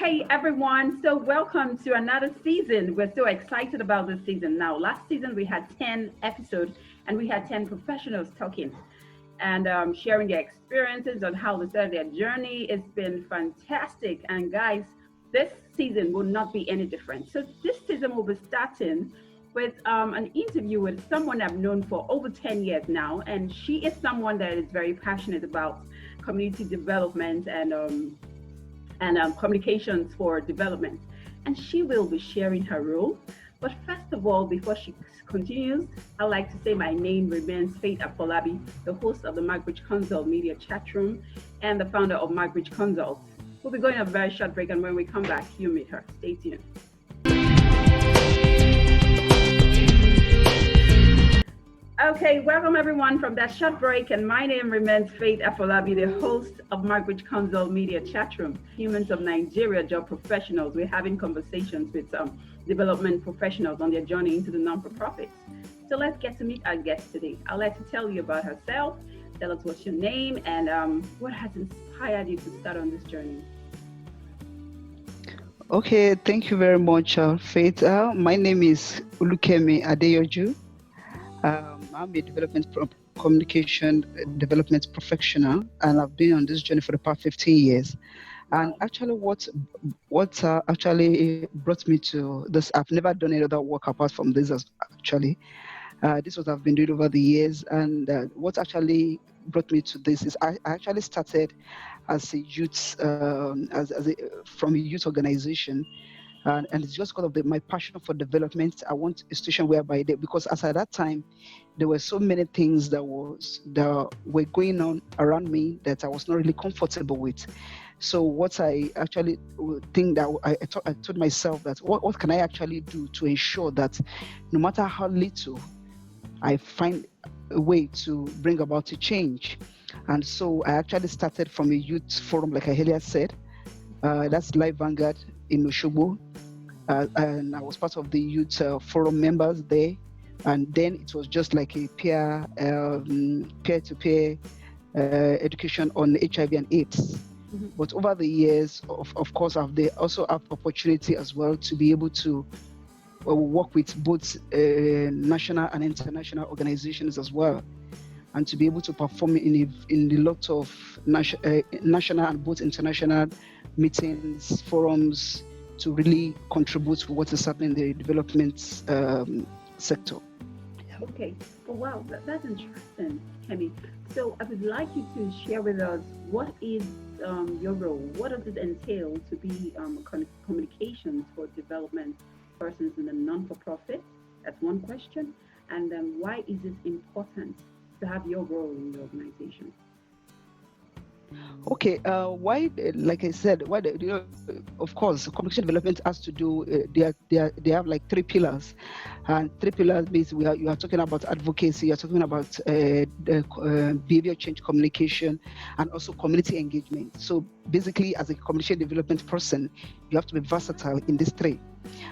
Hey everyone, so welcome to another season. We're so excited about this season. Now, last season we had 10 episodes and we had 10 professionals talking and sharing their experiences on how they started their journey. It's been fantastic. And guys, this season will not be any different. So this season we'll be starting with an interview with someone I've known for over 10 years now. And she is someone that is very passionate about community development and communications for development. And she will be sharing her role. But first of all, before she continues, I'd like to say my name remains Faith Afolabi, the host of the Mcbridge Consult Media Chatroom and the founder of Mcbridge Consult. We'll be going on a very short break, and when we come back, you meet her. Stay tuned. Okay, welcome everyone from that short break, and my name remains Faith Afolabi, the host of Mcbridge Consult Media Chatroom, Humans of Nigeria Job Professionals. We're having conversations with development professionals on their journey into the non-for-profits. So let's get to meet our guest today. I'd like to tell you about herself, tell us what's your name, and what has inspired you to start on this journey. Okay, thank you very much, Faith. My name is Olukemi Adeyoju. I'm a communication development professional, and I've been on this journey for the past 15 years. And actually, what actually brought me to this, I've never done any other work apart from this. Actually, this is what I've been doing over the years. And what actually brought me to this is I actually started as a youth, from a youth organization. And it's just because of my passion for development. I want a institution whereby because as at that time, there were so many things that were going on around me that I was not really comfortable with. So what I actually think that I told myself that what can I actually do to ensure that no matter how little, I find a way to bring about a change. And so I actually started from a youth forum, like I earlier said. That's Live Vanguard in Oshogbo, and I was part of the youth forum members there. And then it was just like a peer-to-peer education on HIV and AIDS. Mm-hmm. But over the years, of course, they also have opportunity as well to be able to work with both national and international organizations as well, and to be able to perform in a lot of national and both international meetings, forums, to really contribute to what is happening in the development sector. Okay, well, wow, that's interesting, Kemi. So I would like you to share with us, what is your role? What does it entail to be communications for development persons in the non-for-profit? That's one question. And then why is it important to have your role in the organization? Okay, why? Like I said, of course, communication development has to do. They have like three pillars, and three pillars means you are talking about advocacy, you are talking about behavior change communication, and also community engagement. So basically, as a communication development person, you have to be versatile in these three.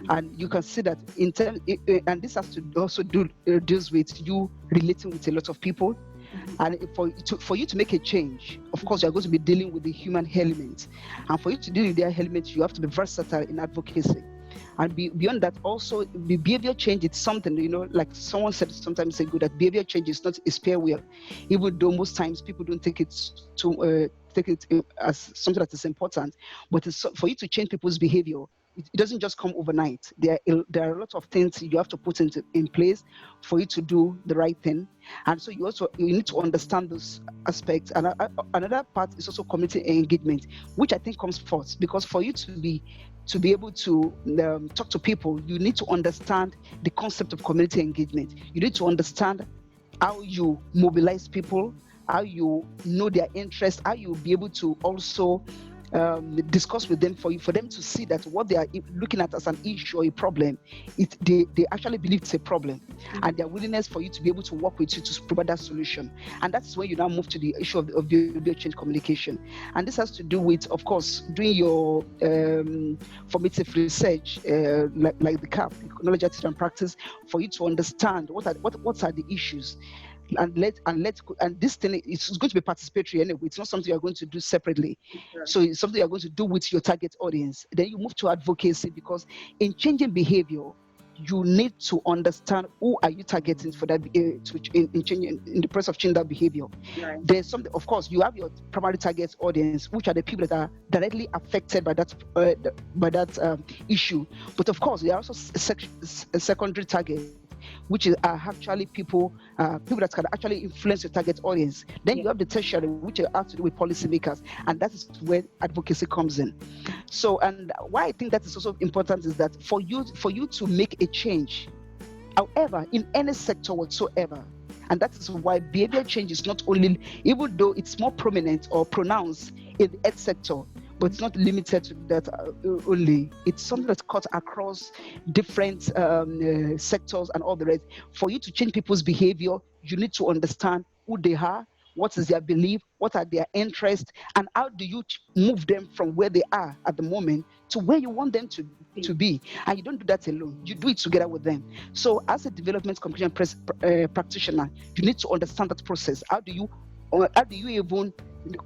And you can see that in terms, and this has to also deals with you relating with a lot of people. And for you to make a change, of course, you are going to be dealing with the human element. And for you to deal with that element, you have to be versatile in advocacy. And beyond that, also, the behavior change, it's something, like someone said sometimes ago, that behavior change is not a spare wheel, even though most times people don't take it as something that is important. But it's for you to change people's behavior, it doesn't just come overnight. There are a lot of things you have to put in place for you to do the right thing. And so you need to understand those aspects. And another part is also community engagement, which I think comes first, because for you to be able to talk to people, you need to understand the concept of community engagement. You need to understand how you mobilize people, how you know their interests, how you be able to also discuss with them for them to see that what they are looking at as an issue or a problem, they actually believe it's a problem, and their willingness for you to be able to work with you to provide that solution. And that's when you now move to the issue of behavior change communication. And this has to do with, of course, doing your formative research, like the CAP, knowledge, attitude, and practice, for you to understand what are the issues. and this thing is going to be participatory anyway. It's not something you're going to do separately. Sure. So it's something you're going to do with your target audience. Then you move to advocacy, because in changing behavior, you need to understand who are you targeting for that in changing, in the process of changing that behavior. Right. There's something, of course, you have your primary target audience, which are the people that are directly affected by that issue. But of course, there are also a secondary target, which are actually people that can actually influence your target audience. Then you have the tertiary, which have to do with policymakers, and that is where advocacy comes in. So, and why I think that is also important is that for you to make a change, however, in any sector whatsoever, and that is why behavior change is not only, even though it's more prominent or pronounced in the health sector, but it's not limited to that only. It's something that's cut across different sectors and all the rest. For you to change people's behavior, you need to understand who they are, what is their belief, what are their interests, and how do you move them from where they are at the moment to where you want them to be. And you don't do that alone. You do it together with them. So as a development communication practitioner, you need to understand that process. How do you even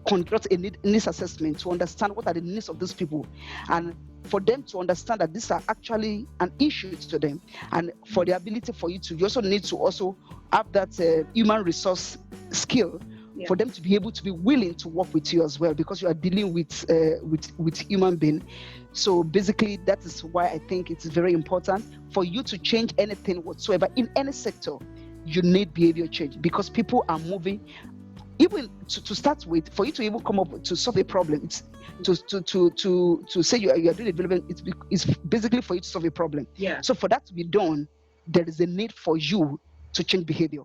conduct a needs assessment to understand what are the needs of these people, and for them to understand that these are actually an issue to them, and for the ability for you also need to also have that human resource skill for them to be able to be willing to work with you as well, because you are dealing with human being. So basically, that is why I think it's very important for you to change anything whatsoever in any sector. You need behavior change, because people are moving. Even to start with, for you to even come up to solve a problem, it's to say you are doing development. It's basically for you to solve a problem. Yeah. So for that to be done, there is a need for you to change behavior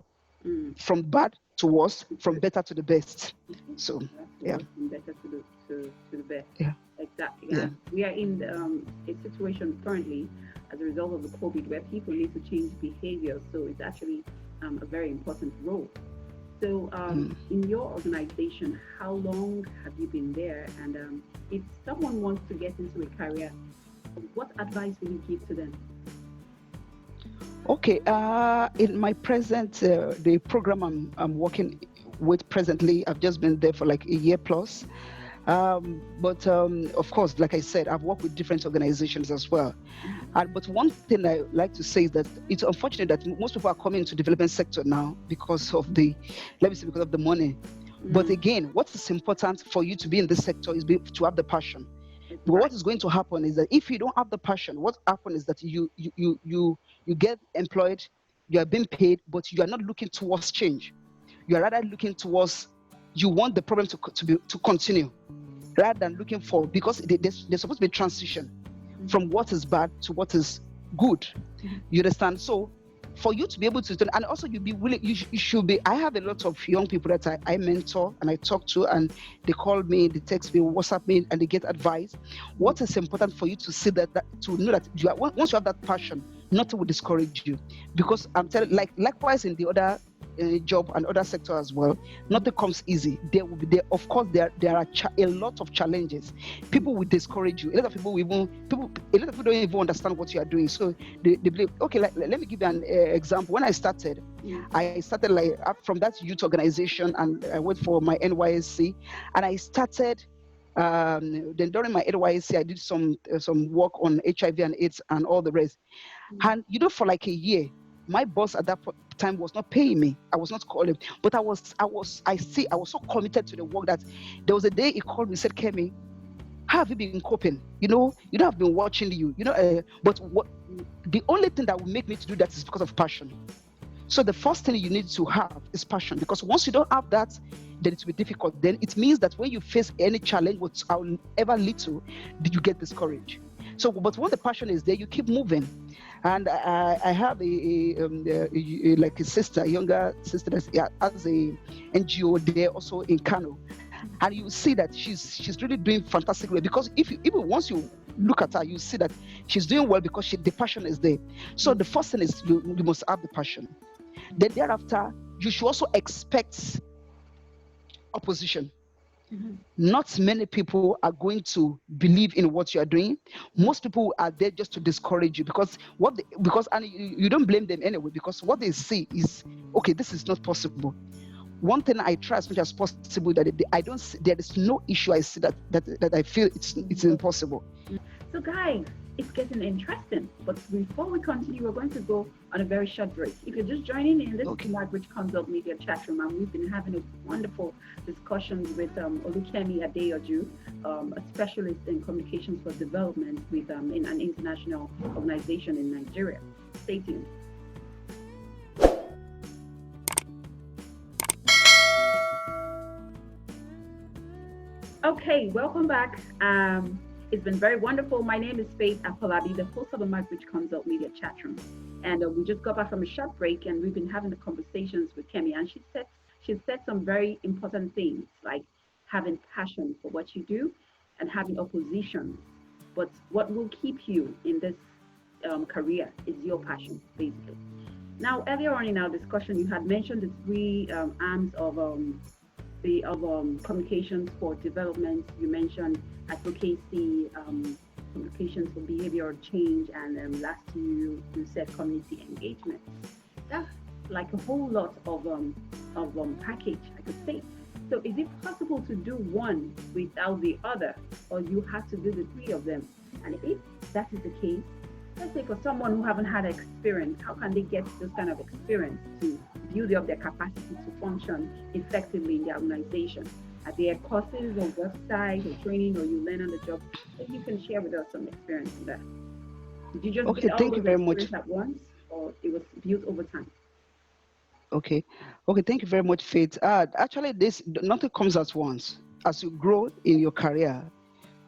from bad to worse, from better to the best. So from better to the best. Yeah. Exactly. Yeah. We are in a situation currently as a result of the COVID where people need to change behavior. So it's actually a very important role. So in your organization, how long have you been there? And if someone wants to get into a career, what advice will you give to them? Okay, in my present, the program I'm working with presently, I've just been there for like a year plus. But of course, like I said, I've worked with different organizations as well. But one thing I like to say is that it's unfortunate that most people are coming into the development sector now because of the money. But again, what is important for you to be in this sector is to have the passion. But what is going to happen is that if you don't have the passion, what happens is that you get employed, you are being paid, but you are not looking towards change. You are rather looking towards, you want the problem to continue, rather than looking for, because there's supposed to be a transition from what is bad to what is good. You understand? So for you to be able to, and also you be willing, you should be. I have a lot of young people that I mentor and I talk to, and they call me, they text me, WhatsApp me, and they get advice. What is important for you to see that to know that you are, once you have that passion, nothing will discourage you, because I'm telling, likewise in the other job and other sector as well, nothing comes easy. There will be there. Of course, there are a lot of challenges. People will discourage you. A lot of people don't even understand what you are doing. So they believe. Okay, let me give you an example. When I started, I started from that youth organization, and I went for my NYSC, and I started. Then during my NYSC, I did some work on HIV and AIDS and all the rest. And for like a year, my boss at that time was not paying me. I was not calling, but I was so committed to the work that there was a day he called me, said, "Kemi, how have you been coping? I've been watching you. But what the only thing that will make me to do that is because of passion." So the first thing you need to have is passion, because once you don't have that, then it will be difficult. Then it means that when you face any challenge, however little, you get discouraged. So, but when the passion is there, you keep moving. And I have a sister, a younger sister that has a NGO there also in Kano, and you see that she's really doing fantastic well, because even once you look at her, you see that she's doing well because the passion is there. So the first thing is you must have the passion. Then thereafter, you should also expect opposition. Not many people are going to believe in what you are doing. Most people are there just to discourage you because and you don't blame them anyway, because what they see is, okay, this is not possible. One thing I try as much as possible that I don't see, there is no issue I see that I feel it's impossible. So guys, it's getting interesting. But before we continue, we're going to go on a very short break. If you're just joining in, this is Mcbridge Consult Media chat room, and we've been having a wonderful discussions with Olukemi Adeyoju, a specialist in communications for development with in an international organization in Nigeria. Stay tuned. Okay, welcome back. It's been very wonderful. My name is Faith Apolabi, the host of the Mcbridge Consult Media chat room. And we just got back from a short break, and we've been having the conversations with Kemi, and she said some very important things, like having passion for what you do and having opposition. But what will keep you in this career is your passion, basically. Now, earlier on in our discussion, you had mentioned the three arms of communications for development. You mentioned advocacy, communications for behavioral change, and last you said community engagement. That's like a whole lot of package, I could say. So is it possible to do one without the other, or you have to do the three of them? And if that is the case, let's say for someone who haven't had experience, how can they get this kind of experience to build up their capacity to function effectively in the organization? Are there courses or websites or training, or you learn on the job? If you can share with us some experience in that. Did you just get all of the experience at once, or it was built over time? Okay, thank you very much, Faith. Actually, nothing comes at once. As you grow in your career,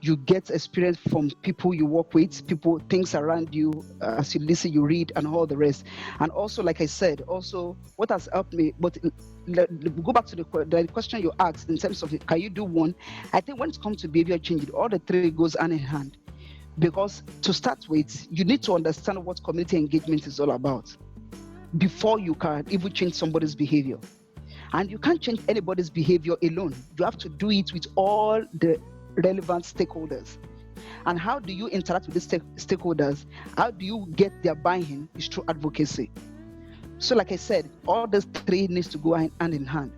you get experience from people you work with, things around you, as you listen, you read, and all the rest. And also, like I said, also what has helped me, but go back to the question you asked in terms of can you do one? I think when it comes to behavior change, all the three goes hand in hand. Because to start with, you need to understand what community engagement is all about before you can even change somebody's behavior. And you can't change anybody's behavior alone. You have to do it with all the relevant stakeholders. And how do you interact with these stakeholders? How do you get their buy-in? Is through advocacy. So like I said, all those three needs to go hand in hand.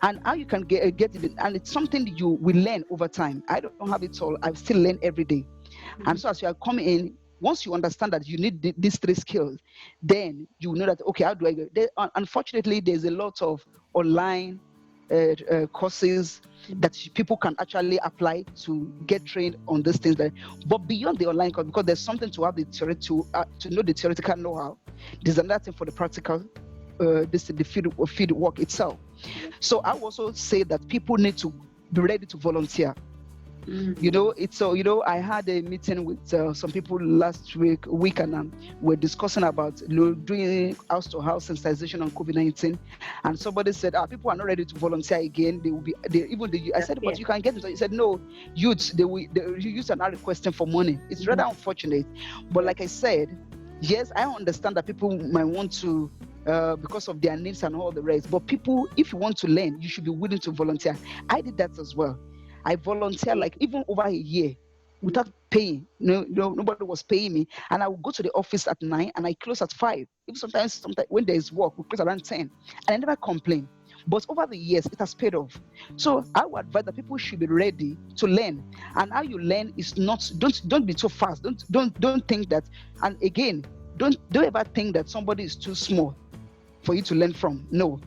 And how you can get it, and it's something that you will learn over time. I don't have it all. I still learn every day. Mm-hmm. And so as you are coming in, once you understand that you need these three skills, then you know that, okay, how do I go? Unfortunately, there's a lot of online courses that people can actually apply to get trained on these things. But beyond the online course, because there's something to have the theory to know the theoretical know-how, there's another thing for the practical, the field work itself. So I also say that people need to be ready to volunteer. Mm-hmm. I had a meeting with some people last week, and we're discussing about doing house-to-house sensitization on COVID-19, and somebody said, people are not ready to volunteer again. I said, but you can get it. He said, no, youths, youths are not requesting for money. It's rather unfortunate, but like I said, yes, I understand that people might want to because of their needs and all the rest, but people, if you want to learn, you should be willing to volunteer. I did that as well. I volunteered like even over a year without paying. Nobody was paying me. And I would go to the office at 9 and I close at 5. Even sometimes when there is work, we close around 10. And I never complain. But over the years, it has paid off. So I would advise that people should be ready to learn. And how you learn is not, don't be too fast. Don't think that, and again, don't ever think that somebody is too small for you to learn from. No.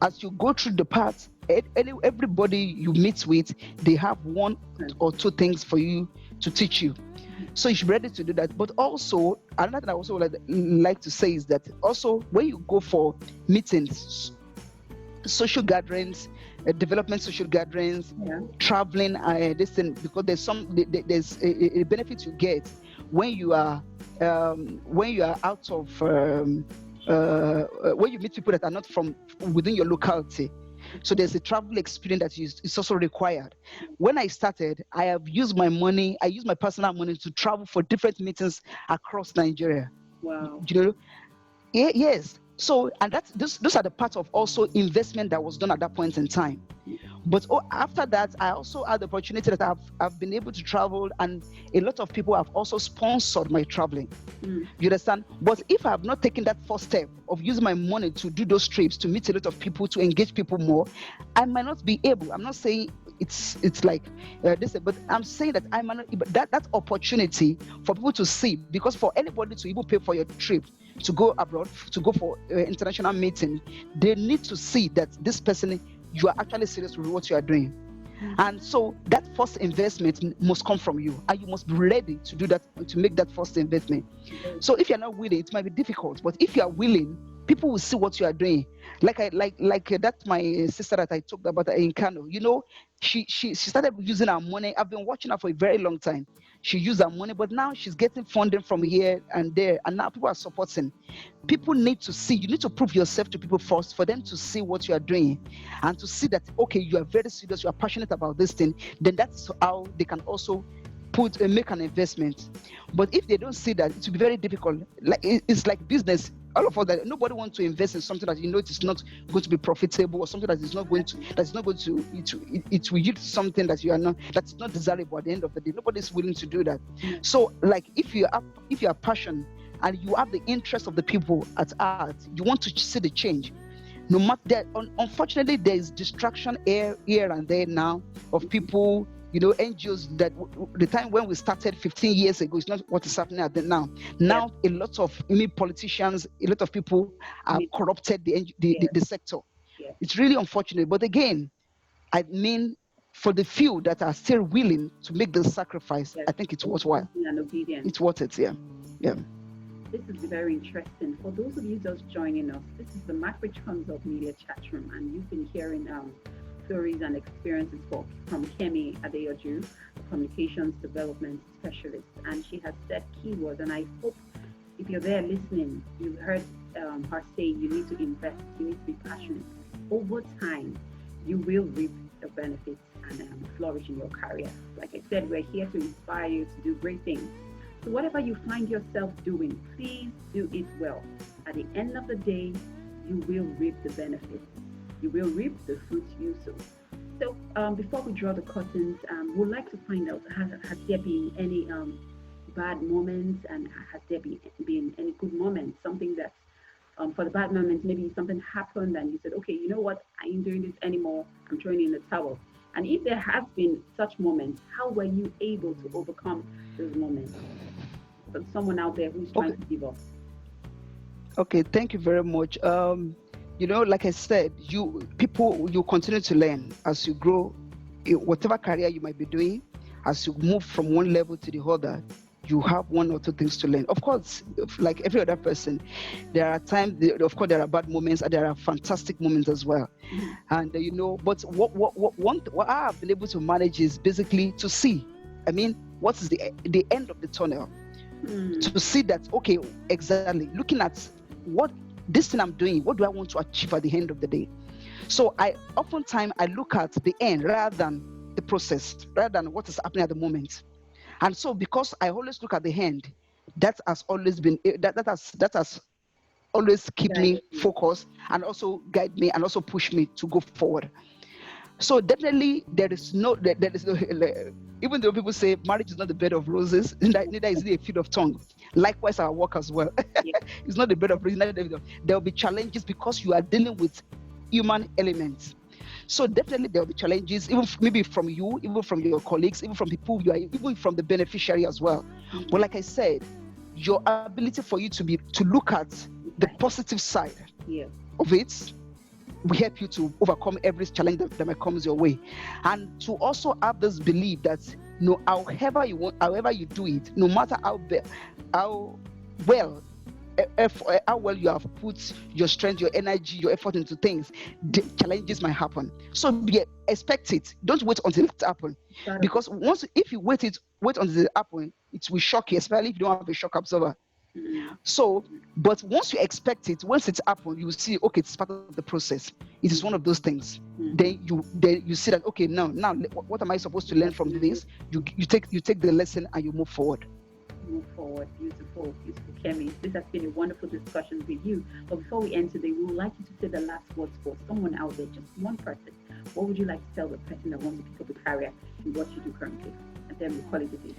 As you go through the path, everybody you meet with, they have one or two things for you to teach you. So you should be ready to do that. But also, another thing I also would like to say is that also when you go for meetings, social gatherings, development social gatherings, traveling, this thing, because there's a benefit you get when you are out of when you meet people that are not from within your locality. So there's a travel experience that is also required. When I started, I have used my money, I used my personal money to travel for different meetings across Nigeria. Wow. Yes. So, and those are the part of also investment that was done at that point in time. But after that, I also had the opportunity that I've been able to travel, and a lot of people have also sponsored my traveling. You understand? But if I have not taken that first step of using my money to do those trips, to meet a lot of people, to engage people more, I might not be able. I'm not saying it's like this, but I'm saying that I might not. But that opportunity for people to see, because for anybody to even pay for your trip to go abroad, to go for international meeting, they need to see that this person, you are actually serious with what you are doing. And so that first investment must come from you, and you must be ready to do that, to make that first investment. So if you're not willing, it might be difficult, but if you are willing, people will see what you are doing. Like that my sister that I talked about in Kano, she started using her money. I've been watching her for a very long time. She used her money, but now she's getting funding from here and there, and now people are supporting. People need to see. You need to prove yourself to people first, for them to see what you are doing, and to see that, okay, you are very serious, you are passionate about this thing. Then that's how they can also make an investment. But if they don't see that, it will be very difficult. Like it's like business. All of us, that nobody wants to invest in something that it is not going to be profitable, or something that is not going to it will yield something that's not desirable at the end of the day. Nobody is willing to do that. So, like, if you are passionate and you have the interest of the people at heart, you want to see the change. No matter that, unfortunately, there is distraction here and there now of people. NGOs, that the time when we started 15 years ago is not what is happening now. Now, a lot of politicians, a lot of people have corrupted the sector. It's really unfortunate. But again, I mean, for the few that are still willing to make the sacrifice, I think it's worthwhile. And obedient. It's worth it, yeah. This is very interesting. For those of you just joining us, this is the Mcbridge Comes Up Media Chat Room, and you've been hearing stories and experiences from Kemi Adeyoju, a communications development specialist, and she has said keywords. And I hope if you're there listening, you heard her say you need to invest, you need to be passionate. Over time, you will reap the benefits and flourish in your career. Like I said, we're here to inspire you to do great things. So whatever you find yourself doing, please do it well. At the end of the day, you will reap the benefits. You will reap the fruits you sow. So before we draw the curtains, we'd like to find out, has there been any bad moments, and has there been any good moments? Something that, for the bad moments, maybe something happened and you said, okay, you know what, I ain't doing this anymore, I'm throwing in the towel. And if there have been such moments, how were you able to overcome those moments? For someone out there who's trying to give up. Okay, thank you very much. Like I said, you continue to learn as you grow, whatever career you might be doing. As you move from one level to the other, you have one or two things to learn. Of course, like every other person, there are times, of course, there are bad moments and there are fantastic moments as well. And but what I have been able to manage is basically to see, what is the end of the tunnel, to see that, okay, exactly, looking at what this thing I'm doing, what do I want to achieve at the end of the day? So oftentimes I look at the end rather than the process, rather than what is happening at the moment. And so because I always look at the end, that has always been, that has always keep me focused, and also guide me, and also push me to go forward. So definitely there is no, even though people say marriage is not the bed of roses, neither is it a field of tongue. Likewise, our work as well. It's not the bed of roses. There will be challenges because you are dealing with human elements. So definitely there will be challenges, even maybe from you, even from your colleagues, even from people even from the beneficiary as well. But like I said, your ability for you to look at the positive side of it will help you to overcome every challenge that might come your way, and to also have this belief that however you do it, no matter how well you have put your strength, your energy, your effort into things, the challenges might happen. So expect it. Don't wait until it happens, because if you wait until it happens, it will shock you, especially if you don't have a shock absorber. So, but once you expect it, once it's happened, you will see, okay, it's part of the process. It is one of those things. Then you see that, okay, now what am I supposed to learn from this? You take the lesson and you move forward. move forward. Beautiful, beautiful, Kemi. This has been a wonderful discussion with you. But before we end today, we would like you to say the last words for someone out there, just one person. What would you like to tell the person that wants to pick up a career in what you do currently? And then we'll call it a day.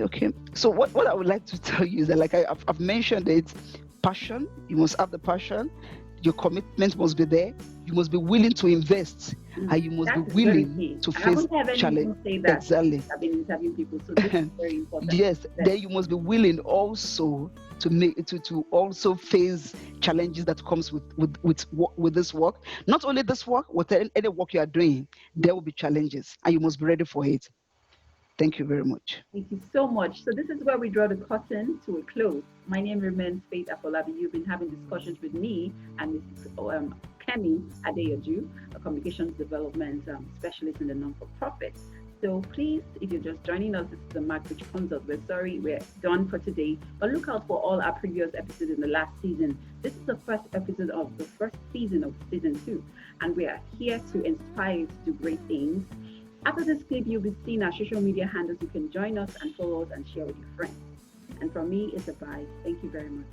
Okay. So what I would like to tell you is that, like I've mentioned it, passion. You must have the passion. Your commitment must be there. You must be willing to invest, and you must be willing to face challenge. Exactly. I've been interviewing people, so this is very important. Yes. Then you must be willing also to also face challenges that comes with this work. Not only this work, with any work you are doing, there will be challenges, and you must be ready for it. Thank you very much. Thank you so much. So this is where we draw the curtain to a close. My name remains Faith Afolabi. You've been having discussions with me and Mrs. Olukemi Adeyoju, a communications development specialist in the non-for-profit. So please, if you're just joining us, this is the Mcbridge Consult. We're sorry we're done for today, but look out for all our previous episodes in the last season. This is the first episode of the first season of season 2, and we are here to inspire you to do great things. After this clip, you'll be seeing our social media handles. You can join us and follow us and share with your friends. And from me, it's a bye. Thank you very much.